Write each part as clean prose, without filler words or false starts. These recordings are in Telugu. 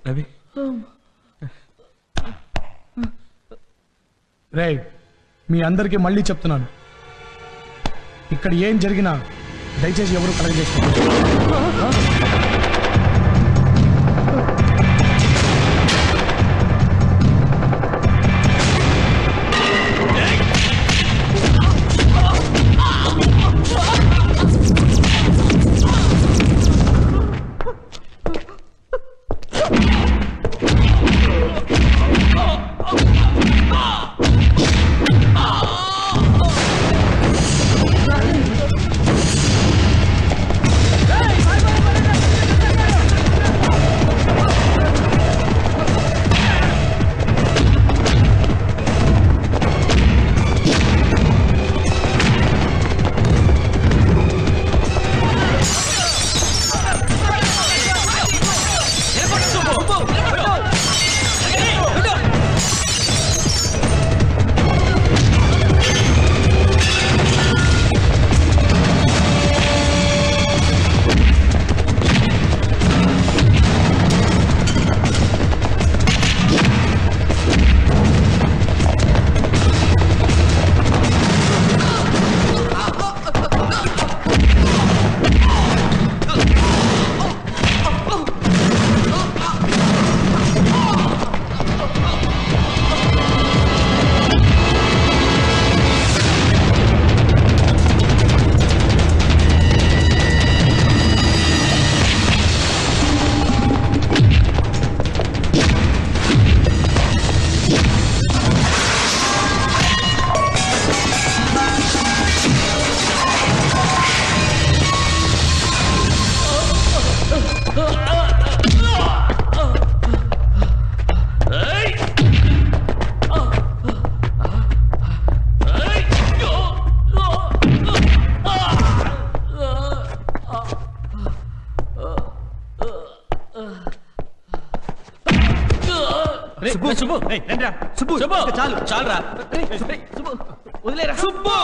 రవి రేయ్, మీ అందరికీ మళ్ళీ చెప్తున్నాను, ఇక్కడ ఏం జరిగినా దయచేసి ఎవరు కలగజేసుకోండి. చాలు చాలురా వదిలేరా Subbu.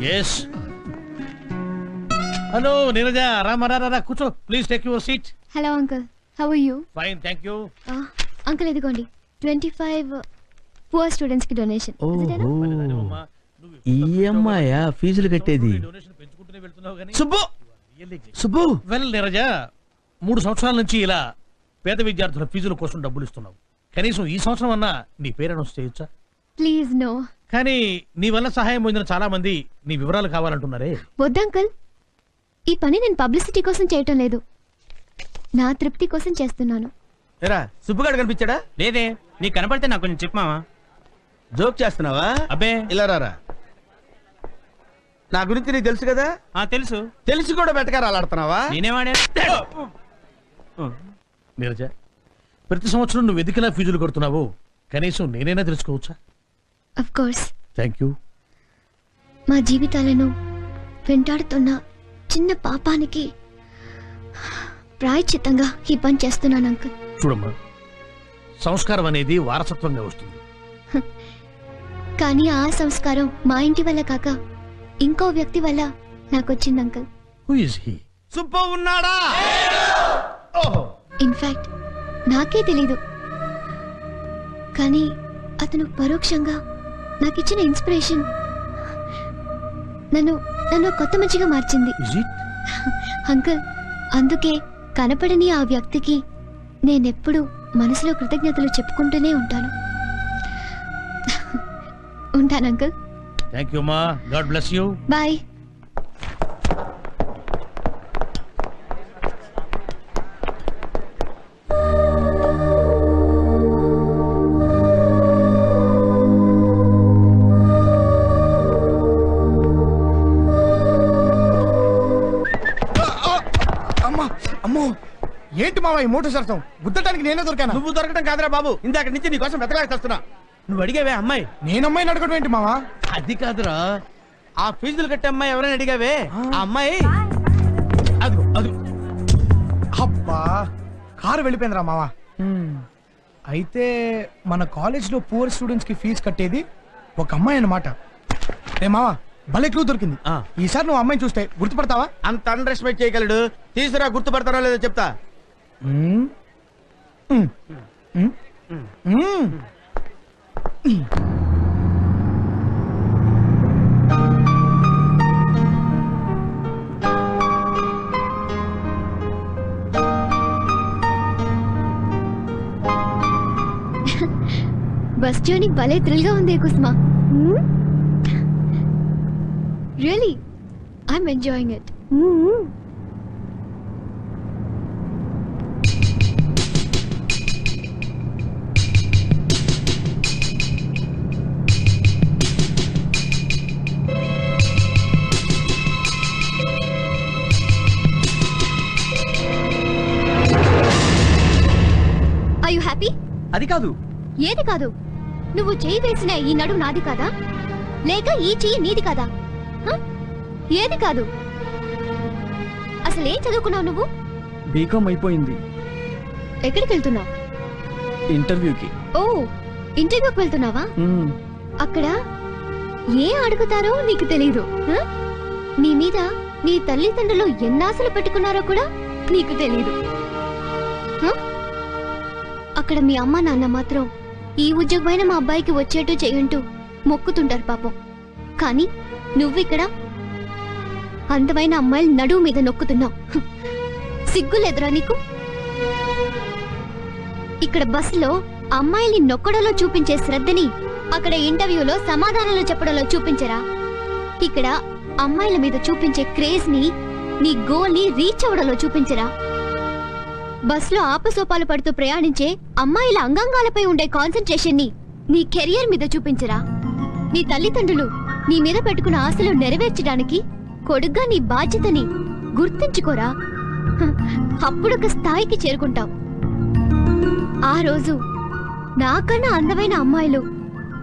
Yes. Hello, Neeraja. Rama, కూర్చో. Please take your seat. Hello, uncle. How are you? Fine, thank you. Uncle, ఇదిగోండి 25 poor students కి డొనేషన్. ఈఎంఐయా ఫీజులు కట్టేది? సుబ్బు సుబ్బు. వెల్ నీరజ, 3 సంవత్సరాల నుంచి ఇలా పేద విద్యార్థుల ఫీజుల కోసం డబ్బులు ఇస్తున్నావు. కనీసం ఈ సంవత్సరం అన్నా నీ పేరు అనౌన్స్ చేయొచ్చా? Please no. కానీ నీ వల్ల సహాయం పొందిన చాలా మంది నీ వివరాలు కావాలంటున్నారే. వద్దు అంకుల్, ఈ పని నేను పబ్లిసిటీ కోసం చేయటం లేదు, నా తృప్తి కోసం చేస్తున్నాను. ఎరా సుబ్బుగాడు కనిపించాడా? లేదే, నీకు కనపడితే నాకు కొంచెం చెప్పమావా. జోక్ చేస్తున్నావా? అబ్బే ఇలా రారా. నా గురించి నీకు తెలుసు కదా. తెలుసు. తెలిసి కూడా బెటకారు అలాడుతున్నావా? నేనేవాడే. నీరజ, ప్రతి సంవత్సరం నువ్వు ఎదికిలా ఫీజులు కడుతున్నావు, కనీసం నేనైనా తెలుసుకోవచ్చా? Of course. Thank you. మా జీవితాలను వెంటాడుతున్న చిన్న పాపానికి ప్రాయశ్చిత్తంగా ఈ పని చేస్తున్నాను అంకుల్. చూడమ్మా, సంస్కారం అనేది వారసత్వంగా వస్తుంది. కానీ ఆ సంస్కారం మా ఇంటి వల్ల కాక ఇంకో వ్యక్తి వల్ల నాకు వచ్చింది uncle. Who is he? Subbu ఉన్నాడా? ఓహో, ఇన్ఫాక్ట్ నాకే తెలీదు, కానీ అతను పరోక్షంగా నాకిచ్చిన ఇన్స్పిరేషన్ నన్ను నన్ను కొత్త మనిషిగా మార్చింది Is it? అంకుల్. అందుకే కనపడని ఆ వ్యక్తికి నేనెప్పుడు మనసులో కృతజ్ఞతలు చెప్పుకుంటూనే ఉంటాను. ఉంటాను అంకుల్. థ్యాంక్ యూ మా. God bless you. బాయ్. అమ్మా అమ్మో, ఏంటి మావా ఈ మోటార్ సరసం? గుద్దటానికి నేనే దొరికాను. నువ్వు దొరకటం కాదురా బాబు, ఇందాక నుంచి నీకోసం వెతకలేకొస్తున్నా. నువ్వు అడిగావే అమ్మాయి? నేను అమ్మాయిని అడగడం ఏంటి మావా? అది కాదురా, ఆ ఫీజులు కట్టే అమ్మాయి ఎవరైనా అడిగావే? ఆ అమ్మాయి అదిగో అదిగో. అబ్బా, కారు వెళ్ళిపోయిందిరా మావా. అయితే మన కాలేజ్ లో పూర్ స్టూడెంట్స్ కి ఫీజు కట్టేది ఒక అమ్మాయి అన్నమాట. రే మావా, భలే క్లూ దొరికింది. ఆ. ఈసారి నువ్వు అమ్మాయిని చూస్తే గుర్తుపడతావా? అంత అండర్ ఎస్టిమేట్ చేయగలడు. తీసురా, గుర్తుపడతారో లేదో చెప్తా. మ్మ్. మ్మ్. మ్మ్. మ్మ్. బస్ జర్నీ భలే థ్రిల్ గా ఉంది కుస్మా. Really I'm enjoying it. Are you happy? అది కాదు. ఏది కాదు? నువ్వు చేయి వేసిన ఈ నడు నాది కాదా, లేక ఈ చెయ్యి నీది కాదా? హ? ఏది కాదు? అసలేం చదువుకున్నావు నువ్వు? బీకామ్ అయిపోయింది. ఎక్కడికి వెళ్తున్నావు? ఇంటర్వ్యూకి. ఓ, ఇంటర్వ్యూకి వెళ్తున్నావా? అక్కడ ఏ అడుగుతారో నీకు తెలీదు. హ? నీ మీద నీ తల్లిదండ్రులు ఎన్నాశలు పెట్టుకున్నారో కూడా నీకు తెలీదు. హ? అక్కడ మీ అమ్మ నాన్న మాత్రం ఈ ఉద్యోగమైన మా అబ్బాయికి వచ్చేట్టు చేయుంటూ మొక్కుతుంటారు పాపం. కానీ నువ్విక్కడ అందమైన అమ్మాయిలు నడువు మీద నొక్కుతున్నావు. సిగ్గులేదురా నీకు? ఇక్కడ బస్సులో అమ్మాయిల్ని నొక్కడంలో చూపించే శ్రద్ధని అక్కడ ఇంటర్వ్యూలో సమాధానాలు చెప్పడంలో చూపించరా? ఇక్కడ అమ్మాయిల మీద చూపించే క్రేజ్ ని నీ గోల్ ని రీచ్ అవడంలో చూపించరా? బస్సులో ఆపసోపాలు పడుతూ ప్రయాణించే అమ్మాయిల అంగాంగాలపై ఉండే కాన్సంట్రేషన్ ని నీ కెరియర్ మీద చూపించరా? నీ తల్లిదండ్రులు నీ మీద పెట్టుకున్న ఆశలు నెరవేర్చడానికి కొడుగ్గా నీ బాధ్యతని గుర్తుంచుకోరా. హ, అప్పుడొక స్థాయికి చేరుకుంటావు. ఆ రోజు నాకన్నా అందమైన అమ్మాయిలు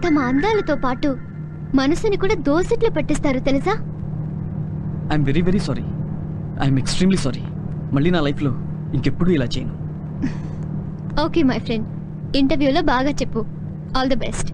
తమ అందాలతో పాటు మనసుని కూడా దోసిట్లో పెట్టిస్తారు తెలుసా? I'm very very sorry. I'm extremely sorry. మళ్ళీ నా లైఫ్లో ఇంకెప్పుడు ఇలా చేయను. ఓకే మై ఫ్రెండ్, ఇంటర్వ్యూలో బాగా చెప్పు. All the best.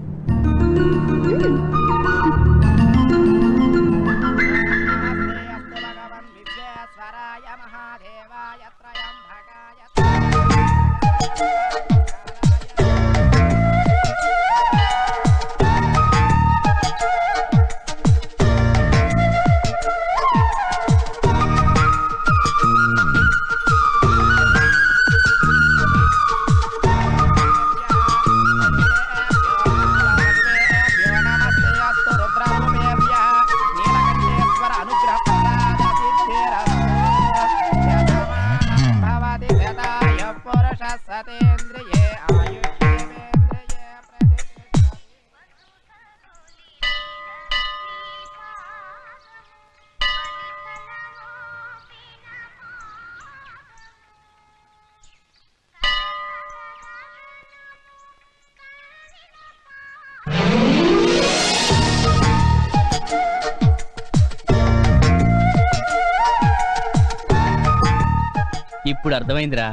ఇప్పుడు అర్థమైందిరా.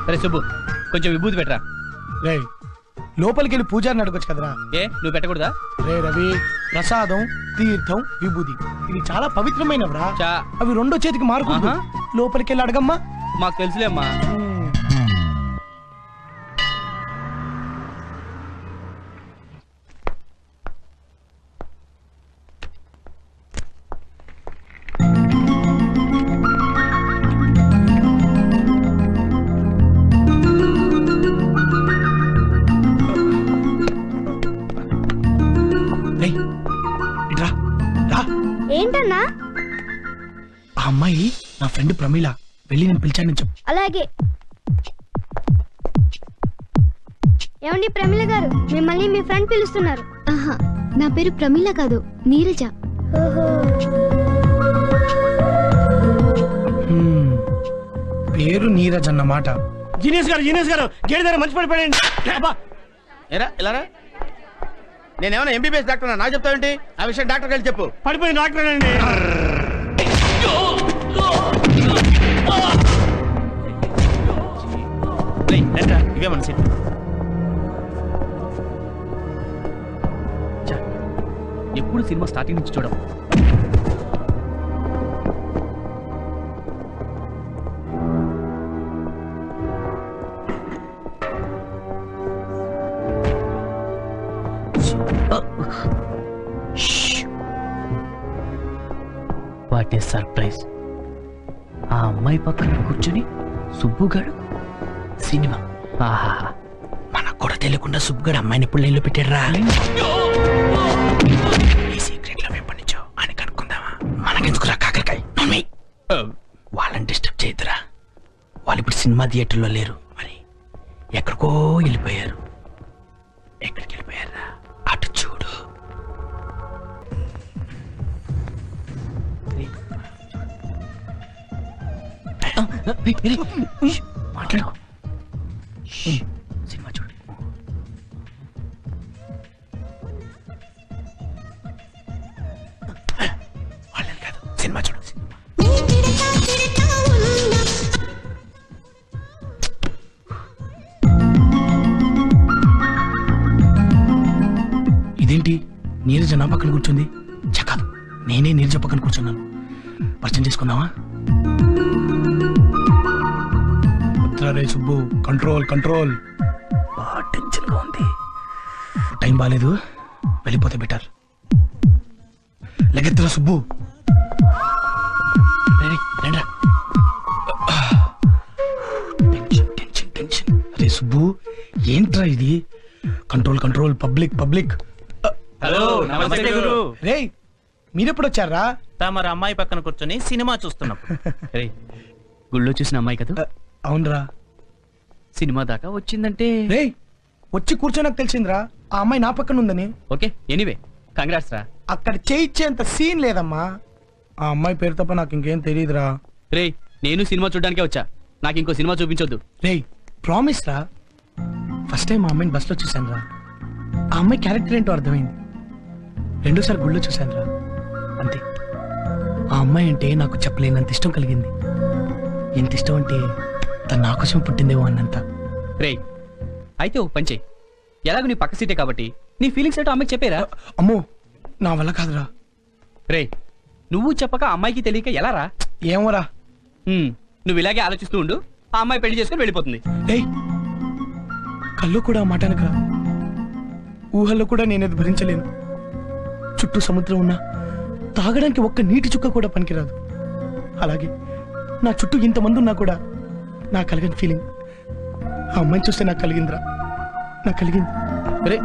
సరే సుబ్బు, కొంచెం విభూతి పెట్టరా. రే లోపలికి వెళ్ళి పూజారిని అడగొచ్చు కదరా. ఏ నువ్వు పెట్టకూడదా? రే రవి, ప్రసాదం, తీర్థం, విభూది ఇవి చాలా పవిత్రమైనవరా. చా అవి రెండో చేతికి మారుకుంటూ ఆహా. లోపలికి వెళ్ళి అడగమ్మా. మాకు తెలుసులేమ్మా. రేయ్, ఇట్రా, రా. ఏంటన్నా? ఆ అమ్మాయి నా ఫ్రెండ్ ప్రమీల. వెళ్ళి నేను పిలిచానని చెప్పు. అలాగే. ఏమండి ప్రమీల గారు, మిమ్మల్ని మీ ఫ్రెండ్ పిలుస్తున్నారు. ఆహా, నా పేరు ప్రమీల కాదు, నీరజ. హ్మ్, పేరు నీరజ్ అన్నమాట. జీనియస్ గారు గేడి దగ్గర మంచి పడిపోయాడు. ఎరా ఇలారా, నేనేమన్నా ఎంబీబీఎస్ డాక్టర్ నాకు చెప్తావేంటి? ఆ విషయం డాక్టర్ వెళ్ళి చెప్పు. పడిపోయింది డాక్టర్ అండి. ఇవే మన సీట్. ఎప్పుడు సినిమా స్టార్టింగ్ నుంచి చూడం. What is surprise. ఆ అమ్మాయి పక్కన కూర్చుని సుబ్బుగాడు సినిమా. ఆహా, మనకు కూడా తెలియకుండా సుబ్బుగాడు అమ్మాయిని ఇప్పుడు నీళ్ళు పెట్టాడురా. ఈ సీక్రెట్ లో ఎప్పటి నుంచో అని కనుక్కుందామా? మనకెందుకురా కాకరకాయ? మమ్మీ, వాళ్ళని డిస్టర్బ్ చేయొద్దురా. వాళ్ళు ఇప్పుడు సినిమా థియేటర్లో లేరు, మరి ఎక్కడికో వెళ్ళిపోయారు. ఎక్కడికి వెళ్ళిపోయారా? అటు చూడు. మాట్లాడు. సినిమా చూడు. వాళ్ళని కాదు, సినిమా చూడు. ఇదేంటి నీరజ నా పక్కన కూర్చుంది? కాదు, నేనే నీరజ పక్కన కూర్చున్నాను. పరిచయం చేసుకుందామా? రే సుబ్బు, కంట్రోల్ కంట్రోల్. బాగా టెన్షన్ గా ఉంది. టైం బాగాలేదు, వెళ్ళిపోతే బెటర్. లెగెత్తురా సుబ్బు. Tension tension tension. అరే సుబ్బు, ఏంట్రా ఇది? Control control. Public public. Hello, నమస్తే గురు. రే మీరెప్పుడు వచ్చారా? తమరు అమ్మాయి పక్కన కూర్చొని సినిమా చూస్తున్నప్పుడు. రే, గుళ్ళో చూసిన అమ్మాయి కదా, అవునరా. సినిమా దాకా వచ్చిందంటే. రే వచ్చి కూర్చోనకు తెలిసిందిరా ఆ అమ్మాయి నా పక్కన ఉందని. ఓకే, ఎనీవే కంగ్రాట్స్ రా. అక్కడ చేయించేంత సీన్ లేదమ్మా. ఆ అమ్మాయి పేరు తప్ప నాకు ఇంకేం తెలియదురా. రే, నేను సినిమా చూడడానికే వచ్చా, నాకు ఇంకో సినిమా చూపించొద్దు. రే ప్రామిస్ రా. ఫస్ట్ టైం ఆ అమ్మాయిని బస్లో చూశాను రా. ఆ అమ్మాయి క్యారెక్టర్ ఏంటో అర్థమైంది. రెండోసారి గుళ్ళో చూశాను రా, అంతే. ఆ అమ్మాయి అంటే నాకు చెప్పలేనంత ఇష్టం కలిగింది. ఎంత ఇష్టం అంటే తను నా కోసం పుట్టిందేమో అన్నంత. రే, అయితే ఒక పని చెయ్యి. ఎలాగో నీ పక్క సీటే కాబట్టి నీ ఫీలింగ్స్ ఏంటో అమ్మాయికి చెప్పేరా. అమ్మో, నా వల్ల కాదురా. రే, నువ్వు చెప్పక అమ్మాయికి తెలియక ఎలా రా? ఏమోరా. నువ్వు ఇలాగే ఆలోచిస్తూ ఉండు, ఆ అమ్మాయి పెళ్లి చేసుకుని వెళ్ళిపోతుంది. రే కళ్ళు కూడా ఆ మాట అనకరా. ఊహల్లో కూడా నేనేది భరించలేను. చుట్టూ సముద్రం ఉన్నా తాగడానికి ఒక్క నీటి చుక్క కూడా పనికిరాదు. అలాగే నా చుట్టూ ఇంతమంది ఉన్నా కూడా నాకు కలిగిన ఫీలింగ్ ఆ అమ్మాయిని చూస్తే నాకు కలిగిందిరా. నాకు కలిగింది. రే